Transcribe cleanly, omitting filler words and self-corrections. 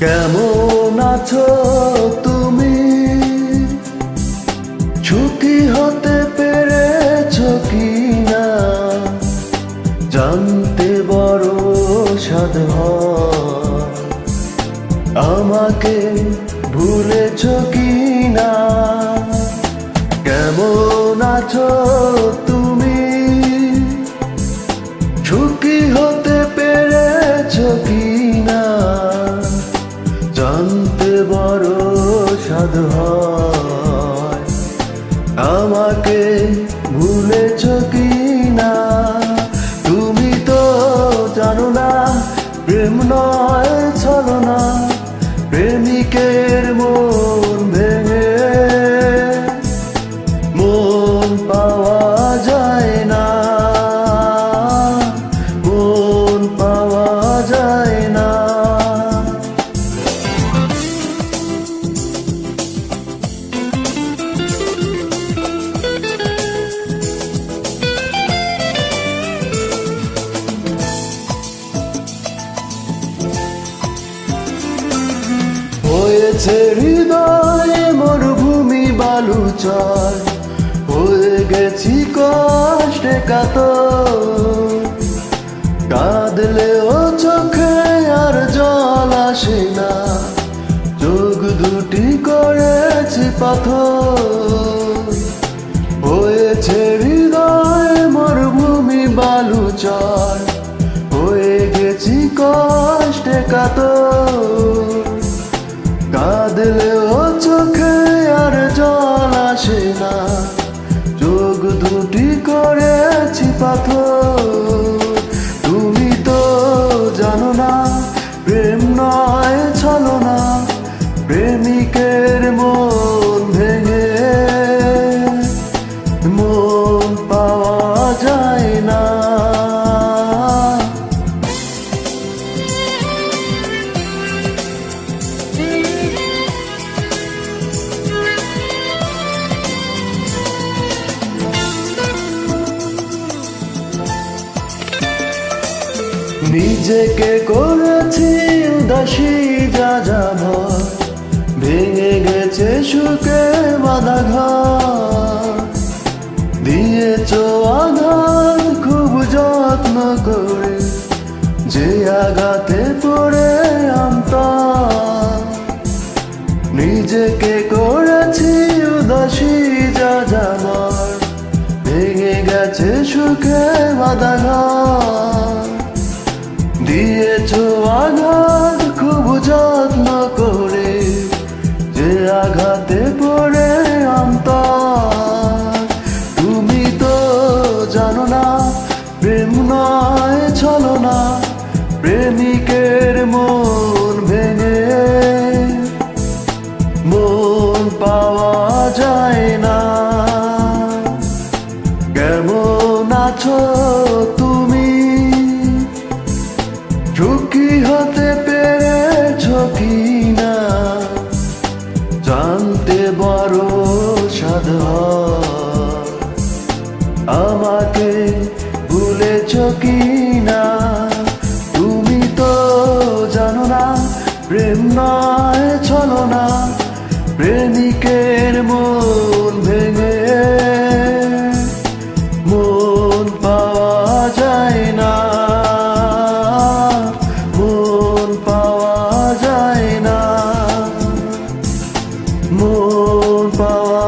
কেমন আছো তুমি? সুখী হতে পেরেছো কিনা জানতে বড় সাধ হয়। আমাকে ভুলেছো কিনা? কেমন আছো তুমি? সুখী হতে পেরেছো কিনা জানতে বড় সাধ হয়। আমাকে ভুলেছো কিনা? তুমি তো জানো না প্রেম নয় ছলনা, প্রেমিকের মন ভেঙে মন পাওয়া যায় না, মন পাওয়া যায় না। হয়েছে হৃদয়ে মরুভূমি বালুচর, হয়ে গেছি কষ্টে কাতর। কাঁদলেও চোখে আর জল আসে না, চোখ দুটি করেছি পাথর। হয়েছে হৃদয়ে মরুভূমি বালুচর, হয়ে গেছি কষ্টে কাতর। কাঁদলেও চোখে আর জল আসে না, চোখ দুটি করেছি পাথর। তুমি তো জানো না প্রেম নয় ছলনা, প্রেমিকের মন ভেঙে মন পাওয়া যায় না। নিজেকে করেছি উদাসী যা যাব, ভেঙে গেছে সুখে বাঁধা ঘর। দিয়েছ আঘাত খুব যত্ন করে, যে আঘাতে পড়ে অন্তর। নিজেকে করেছি উদাসী যা যাব, ভেঙে গেছে সুখে বাঁধা ঘর। দিয়েছ আঘাত খুব যত্ন করে, যে আঘাতে পড়ে অন্তর। তুমি তো জানো না প্রেম নয় ছলনা, প্রেমিকের মন ভেঙে মন পাওয়া যায় না। কেমন আছো তুমি? সুখী হতে পেরেছো কিনা জানতে বড় সাধ হয়। আমাকে ভুলেছো কিনা? তুমি তো জানো না প্রেম নয় ছলনা, প্রেমিকের মন ভেঙে মন পাওয়া যায় না, মন পাওয়া যায় না, মন পাওয়া